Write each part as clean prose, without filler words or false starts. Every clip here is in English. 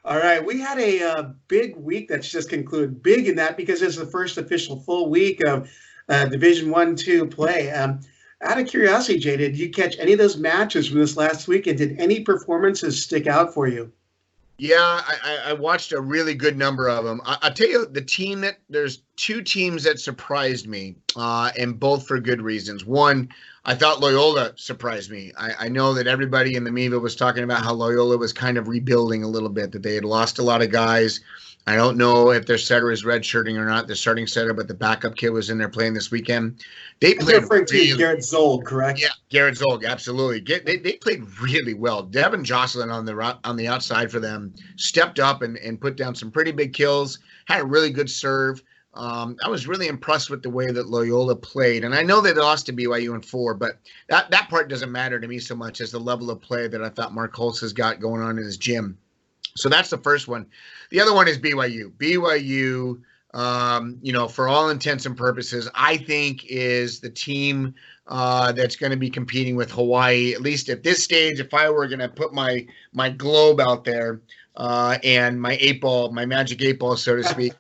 All right, we had a big week that's just concluded. Big in that because it's the first official full week of Division 1-2 play. Out of curiosity, Jay, did you catch any of those matches from this last week, and did any performances stick out for you? Yeah, I watched a really good number of them. I'll tell you, there's two teams that surprised me, and both for good reasons. One, I thought Loyola surprised me. I know that everybody in the Meva was talking about how Loyola was kind of rebuilding a little bit, that they had lost a lot of guys. I don't know if their setter is redshirting or not, the starting setter, but the backup kid was in there playing this weekend. They played really, Garrett Zold, correct? Yeah, Garrett Zold, absolutely. They played really well. Devin Jocelyn on the outside for them stepped up and put down some pretty big kills, had a really good serve. I was really impressed with the way that Loyola played. And I know they lost to BYU in 4, but that part doesn't matter to me so much as the level of play that I thought Mark Holtz has got going on in his gym. So that's the first one. The other one is BYU. BYU, for all intents and purposes, I think is the team that's going to be competing with Hawaii, at least at this stage. If I were going to put my globe out there and my magic 8 ball, so to speak,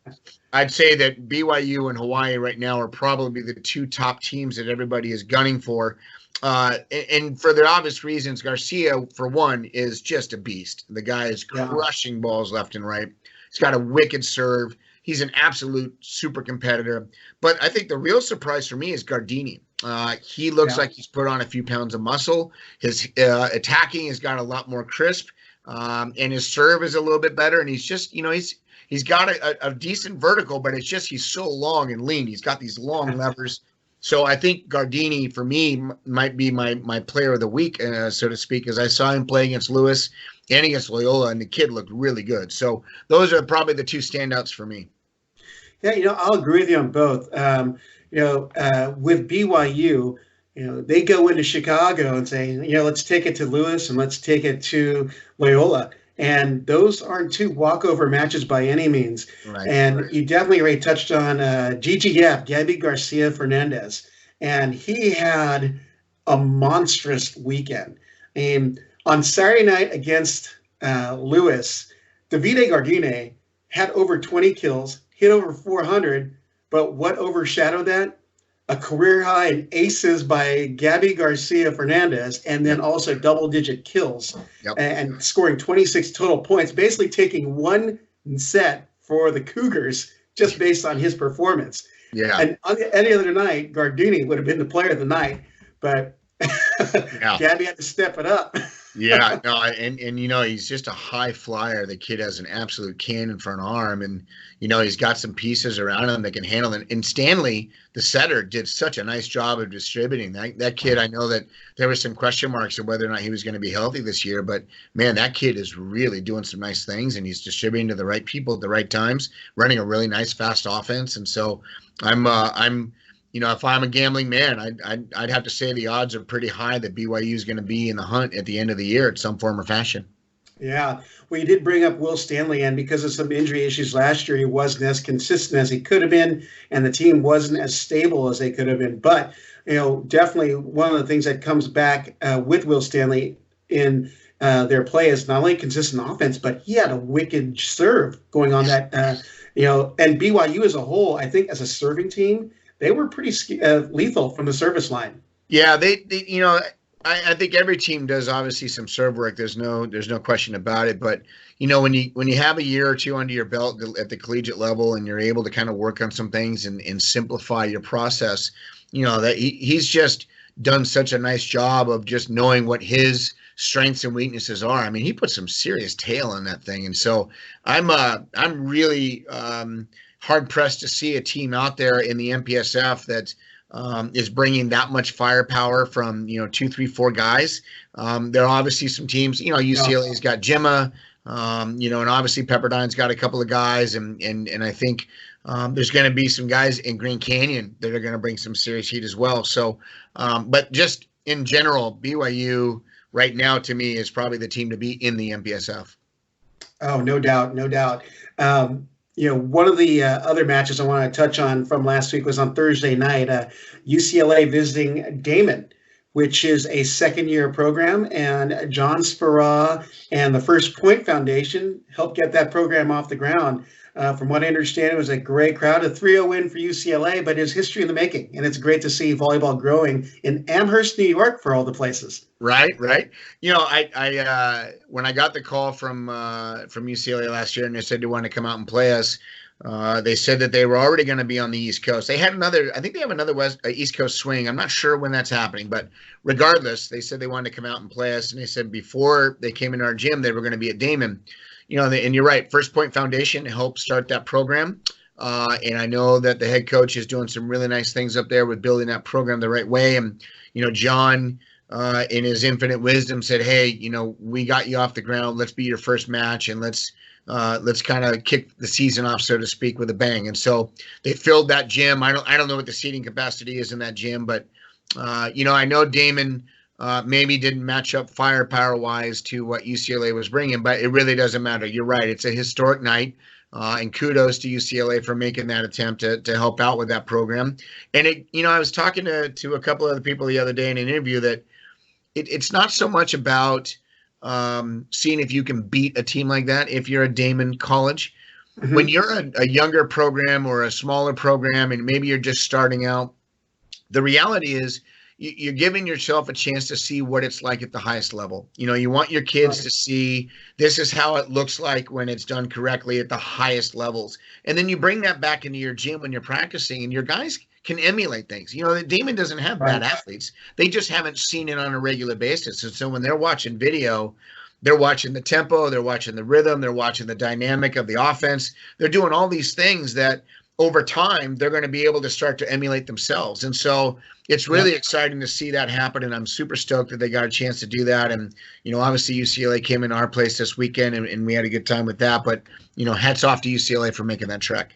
I'd say that BYU and Hawaii right now are probably the two top teams that everybody is gunning for. And for the obvious reasons, Garcia, for one, is just a beast. The guy is crushing balls left and right. He's got a wicked serve. He's an absolute super competitor. But I think the real surprise for me is Gardini. He looks like he's put on a few pounds of muscle. His attacking has got a lot more crisp, and his serve is a little bit better. And he's just, he's got a decent vertical, but it's just he's so long and lean. He's got these long levers. So I think Gardini, for me, might be my player of the week, so to speak, as I saw him play against Lewis and against Loyola, and the kid looked really good. So those are probably the two standouts for me. Yeah, I'll agree with you on both. With BYU, they go into Chicago and say, let's take it to Lewis and let's take it to Loyola. And those aren't two walkover matches by any means. Right. And you definitely already touched on GGF, Gabby Garcia Fernandez. And he had a monstrous weekend. On Saturday night against Lewis, Davide Gardine had over 20 kills, hit over 400. But what overshadowed that? A career high in aces by Gabby Garcia Fernandez, and then also double-digit kills and scoring 26 total points, basically taking one set for the Cougars just based on his performance. Yeah. And on any other night, Gardini would have been the player of the night, but Gabby had to step it up. Yeah, no, and he's just a high flyer. The kid has an absolute cannon for an arm, and he's got some pieces around him that can handle it. And Stanley, the setter, did such a nice job of distributing. That kid, I know that there were some question marks of whether or not he was going to be healthy this year, but man, that kid is really doing some nice things, and he's distributing to the right people at the right times, running a really nice, fast offense. And so I'm if I'm a gambling man, I'd have to say the odds are pretty high that BYU is going to be in the hunt at the end of the year in some form or fashion. Yeah. Well, you did bring up Will Stanley, and because of some injury issues last year, he wasn't as consistent as he could have been, and the team wasn't as stable as they could have been. But, definitely one of the things that comes back with Will Stanley in their play is not only consistent offense, but he had a wicked serve going on that, and BYU as a whole, I think as a serving team, they were pretty lethal from the service line. Yeah, I think every team does obviously some serve work. There's no question about it. But when you have a year or two under your belt at the collegiate level and you're able to kind of work on some things and simplify your process, that he's just done such a nice job of just knowing what his strengths and weaknesses are. I mean, he put some serious tail on that thing, and so I'm really hard pressed to see a team out there in the MPSF that is bringing that much firepower from 2, 3, 4 guys. There are obviously some teams. UCLA's got Gemma, and obviously Pepperdine's got a couple of guys, and I think there's going to be some guys in Green Canyon that are going to bring some serious heat as well. So, but just in general, BYU right now to me is probably the team to be in the MPSF. Oh, no doubt, no doubt. One of the other matches I want to touch on from last week was on Thursday night, UCLA visiting Damon, which is a second-year program. And John Spera and the First Point Foundation helped get that program off the ground. From what I understand, it was a great crowd, a 3-0 win for UCLA, but it's history in the making. And it's great to see volleyball growing in Amherst, New York, for all the places. Right. You know, I when I got the call from UCLA last year, and they said they wanted to come out and play us, they said that they were already going to be on the East Coast. They had I think they have another East Coast swing. I'm not sure when that's happening, but regardless, they said they wanted to come out and play us. And they said before they came in our gym, they were going to be at Damon. You know, and you're right. First Point Foundation helped start that program. And I know that the head coach is doing some really nice things up there with building that program the right way. And, you know, John, in his infinite wisdom, said, hey, you know, we got you off the ground. Let's be your first match, and let's kind of kick the season off, so to speak, with a bang. And so they filled that gym. I don't know what the seating capacity is in that gym, but you know, I know Damon maybe didn't match up firepower wise to what UCLA was bringing, but it really doesn't matter. You're right. It's a historic night. And kudos to UCLA for making that attempt to help out with that program. And it, you know, I was talking to a couple other people the other day in an interview that it's not so much about seeing if you can beat a team like that if you're a Damon College. Mm-hmm. When you're a younger program or a smaller program and maybe you're just starting out, the reality is you're giving yourself a chance to see what it's like at the highest level. You know, you want your kids to see this is how it looks like when it's done correctly at the highest levels. And then you bring that back into your gym when you're practicing, and your guys can emulate things. You know, Damon doesn't have bad athletes. They just haven't seen it on a regular basis. And so when they're watching video, they're watching the tempo, they're watching the rhythm, they're watching the dynamic of the offense. They're doing all these things that over time, they're going to be able to start to emulate themselves. And so it's really exciting to see that happen. And I'm super stoked that they got a chance to do that. And, you know, obviously UCLA came in our place this weekend and we had a good time with that. But, you know, hats off to UCLA for making that trek.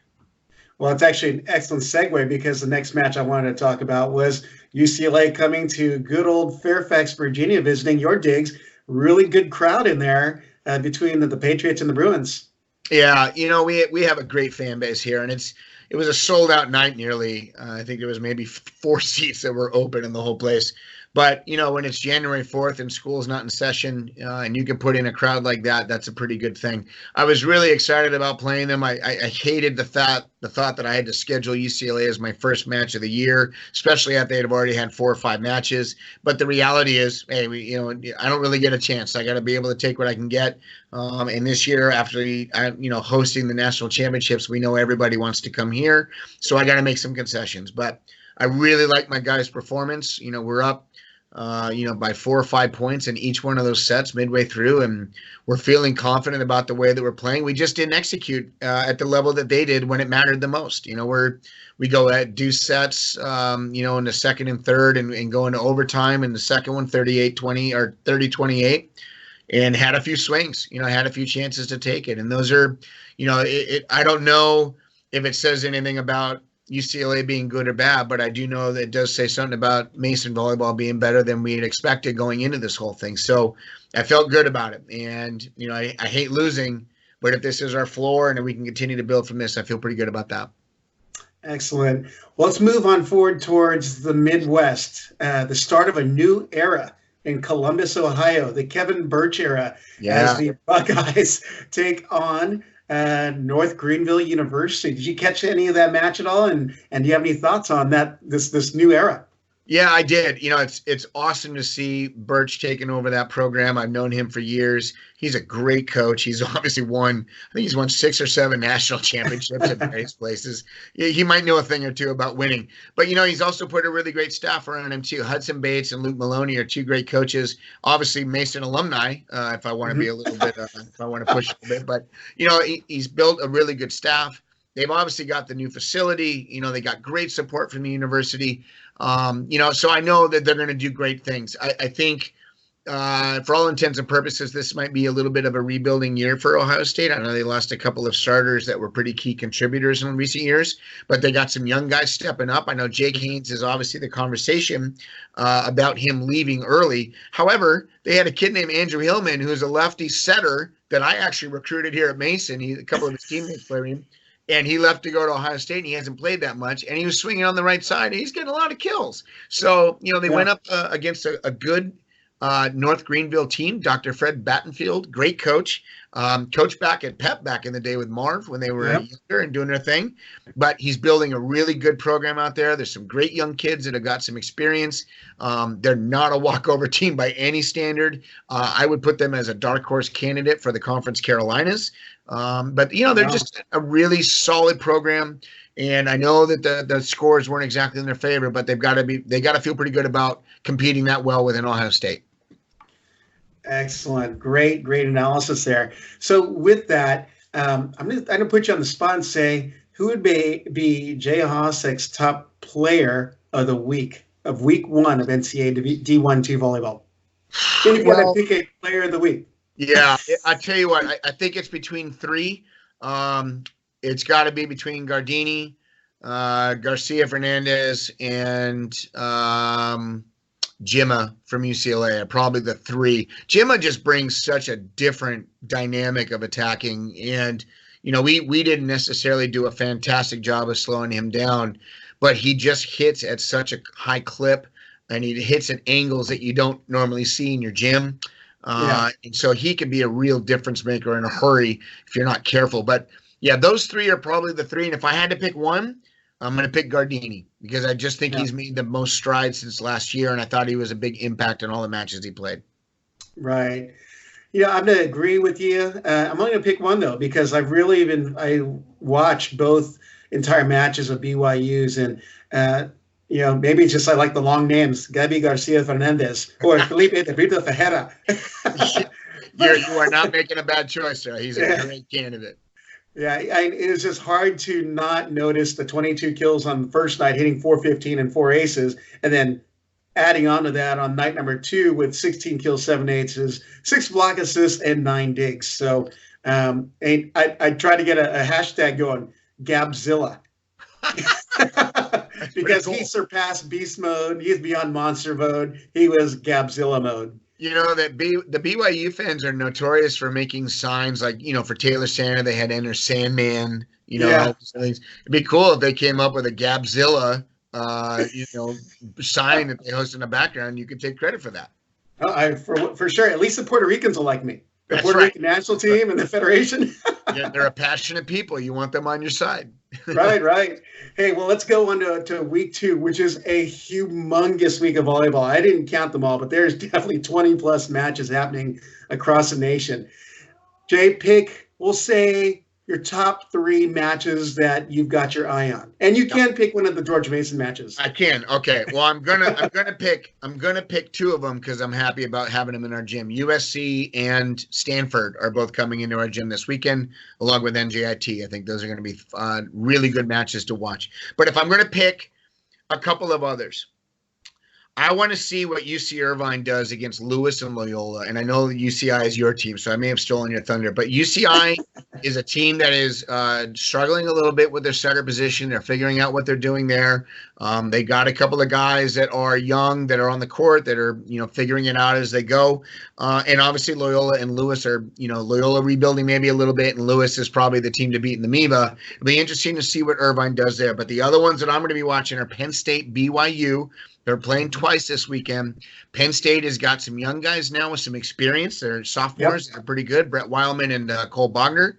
Well, it's actually an excellent segue because the next match I wanted to talk about was UCLA coming to good old Fairfax, Virginia, visiting your digs. Really good crowd in there between the Patriots and the Bruins. Yeah, you know, we have a great fan base here, and it was a sold-out night nearly. I think there was maybe 4 seats that were open in the whole place. But, you know, when it's January 4th and school's not in session and you can put in a crowd like that, that's a pretty good thing. I was really excited about playing them. I hated the thought that I had to schedule UCLA as my first match of the year, especially after they'd have already had 4 or 5 matches. But the reality is, hey, I don't really get a chance. I got to be able to take what I can get. And this year, after hosting the national championships, we know everybody wants to come here, so I got to make some concessions. But I really like my guys' performance. You know, we're up, by 4 or 5 points in each one of those sets midway through, and we're feeling confident about the way that we're playing. We just didn't execute at the level that they did when it mattered the most. You know, we go at deuce sets, in the second and third, and go into overtime in the second one, 38-20 or 30-28. And had a few swings, had a few chances to take it. And those are, I don't know if it says anything about UCLA being good or bad, but I do know that it does say something about Mason volleyball being better than we had expected going into this whole thing. So I felt good about it. And, I hate losing, but if this is our floor and we can continue to build from this, I feel pretty good about that. Excellent. Well, let's move on forward towards the Midwest, the start of a new era in Columbus, Ohio, the Kevin Birch era, as the Buckeyes take on North Greenville University. Did you catch any of that match at all? And do you have any thoughts on this new era? Yeah, I did. It's awesome to see Birch taking over that program. I've known him for years. He's a great coach. He's obviously won 6 or 7 national championships at various places. He might know a thing or two about winning. But, he's also put a really great staff around him, too. Hudson Bates and Luke Maloney are 2 great coaches. Obviously, Mason alumni, if I want to be a little bit, if I want to push a bit. But, he's built a really good staff. They've obviously got the new facility. They got great support from the university. So I know that they're going to do great things. I think for all intents and purposes, this might be a little bit of a rebuilding year for Ohio State. I know they lost a couple of starters that were pretty key contributors in recent years, but they got some young guys stepping up. I know Jake Haynes is obviously the conversation about him leaving early. However, they had a kid named Andrew Hillman, who's a lefty setter that I actually recruited here at Mason. A couple of his teammates play him. and he left to go to Ohio State, and he hasn't played that much, and he was swinging on the right side, and he's getting a lot of kills. So, they went up against a good North Greenville team. Dr. Fred Battenfield, great coach. Coached back at Pep back in the day with Marv when they were younger and doing their thing. But he's building a really good program out there. There's some great young kids that have got some experience. They're not a walkover team by any standard. I would put them as a dark horse candidate for the Conference Carolinas. But they're just a really solid program. And I know that the scores weren't exactly in their favor, but they got to feel pretty good about competing that well within Ohio State. Excellent. Great analysis there. So with that, I'm gonna put you on the spot and say, who would be Jay Hosack's top player of the week one of NCAA D1-2 volleyball? If you got to pick a player of the week. Yeah, I tell you what, I think it's between three. It's got to be between Gardini, Garcia Fernandez, and Jimma from UCLA are probably the three. Jimma just brings such a different dynamic of attacking. And, we didn't necessarily do a fantastic job of slowing him down, but he just hits at such a high clip, and he hits at angles that you don't normally see in your gym. And so he can be a real difference maker in a hurry if you're not careful. But, yeah, those three are probably the three. And if I had to pick one, I'm going to pick Gardini because I just think he's made the most strides since last year, and I thought he was a big impact in all the matches he played. Right. I'm going to agree with you. I'm only going to pick one, though, because I watched both entire matches of BYU's, and, maybe it's just I like the long names, Gabi Garcia Fernandez or Felipe de Brito Ferreira. You are not making a bad choice, sir. He's a great candidate. Yeah, it was just hard to not notice the 22 kills on the first night, hitting 415 and 4 aces, and then adding on to that on night number 2 with 16 kills, 7 aces, 6 block assists, and 9 digs. So I tried to get a hashtag going, Gabzilla, because he surpassed beast mode. He's beyond monster mode. He was Gabzilla mode. That the BYU fans are notorious for making signs like, for Taylor Sanders, they had Enter Sandman, It'd be cool if they came up with a Gabzilla, sign that they host in the background. You could take credit for that. For sure. At least the Puerto Ricans will like me. The Puerto Rican national team and the Federation. Yeah, they're a passionate people. You want them on your side. Right. Hey, well, let's go on to week 2, which is a humongous week of volleyball. I didn't count them all, but there's definitely 20-plus matches happening across the nation. Jay, we'll say your top 3 matches that you've got your eye on, and you can pick one of the George Mason matches. I can. Okay. Well, I'm gonna pick 2 of them because I'm happy about having them in our gym. USC and Stanford are both coming into our gym this weekend, along with NJIT. I think those are going to be really good matches to watch. But if I'm going to pick a couple of others, I want to see what UC Irvine does against Lewis and Loyola. And I know UCI is your team, so I may have stolen your thunder. But UCI is a team that is struggling a little bit with their setter position. They're figuring out what they're doing there. They got a couple of guys that are young, that are on the court, that are, figuring it out as they go. And obviously Loyola and Lewis are, Loyola rebuilding maybe a little bit, and Lewis is probably the team to beat in the MEVA. It'll be interesting to see what Irvine does there. But the other ones that I'm going to be watching are Penn State, BYU. They're playing twice this weekend. Penn State has got some young guys now with some experience. They're sophomores. They're pretty good. Brett Weilman and Cole Bogner.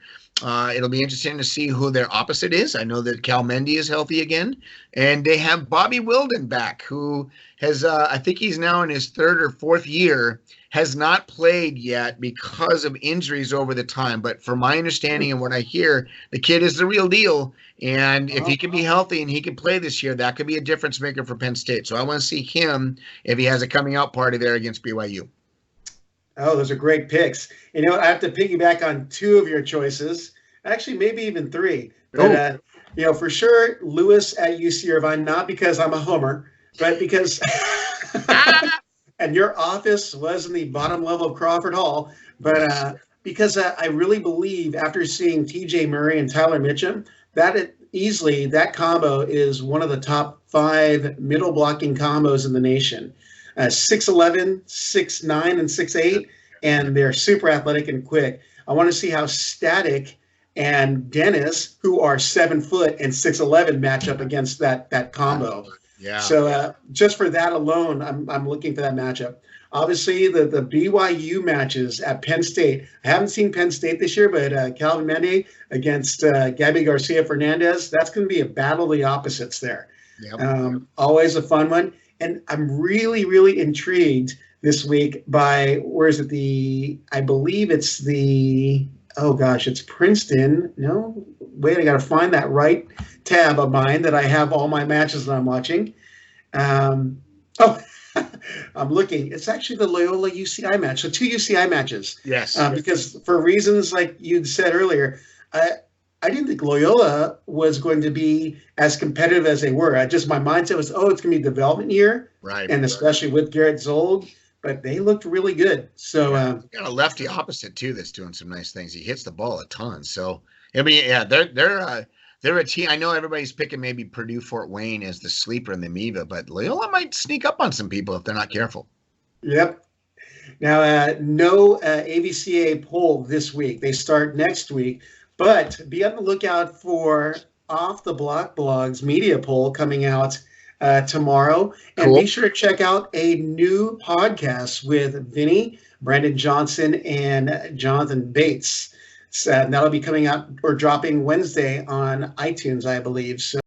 It'll be interesting to see who their opposite is. I know that Cal Mendy is healthy again. And they have Bobby Wilden back, who has, I think he's now in his 3rd or 4th year, has not played yet because of injuries over the time. But from my understanding and what I hear, the kid is the real deal. And if he can be healthy and he can play this year, that could be a difference maker for Penn State. So I want to see him if he has a coming out party there against BYU. Oh, those are great picks. I have to piggyback on 2 of your choices. Actually, maybe even 3. But, for sure, Lewis at UC Irvine, not because I'm a homer, but because and your office was in the bottom level of Crawford Hall, but because I really believe after seeing TJ Murray and Tyler Mitchum, that combo is one of the top 5 middle blocking combos in the nation. 6'11", 6'9", and 6'8", and they're super athletic and quick. I want to see how static and Dennis, who are 7 foot and 6'11", match up against that combo. Yeah. So just for that alone, I'm looking for that matchup. Obviously, the BYU matches at Penn State. I haven't seen Penn State this year, but Calvin Mende against Gabby Garcia Fernandez, that's going to be a battle of the opposites there. Yep. Always a fun one. And I'm really, really intrigued this week by, I believe it's it's Princeton. No, wait, I got to find that right tab of mine that I have all my matches that I'm watching. I'm looking. It's actually the Loyola UCI match. So 2 UCI matches. Yes. Because for reasons like you'd said earlier, I didn't think Loyola was going to be as competitive as they were. My mindset was, it's going to be development year. Right. And especially with Garrett Zold. But they looked really good. So got a lefty opposite too that's doing some nice things. He hits the ball a ton. So I mean, yeah, they're a team. I know everybody's picking maybe Purdue Fort Wayne as the sleeper in the MIVA, but Loyola might sneak up on some people if they're not careful. Yep. Now, no AVCA poll this week. They start next week, but be on the lookout for Off the Block Blogs media poll coming out tomorrow. And Cool. Be sure to check out a new podcast with Vinny, Brandon Johnson, and Jonathan Bates. So that'll be coming out or dropping Wednesday on iTunes, I believe. So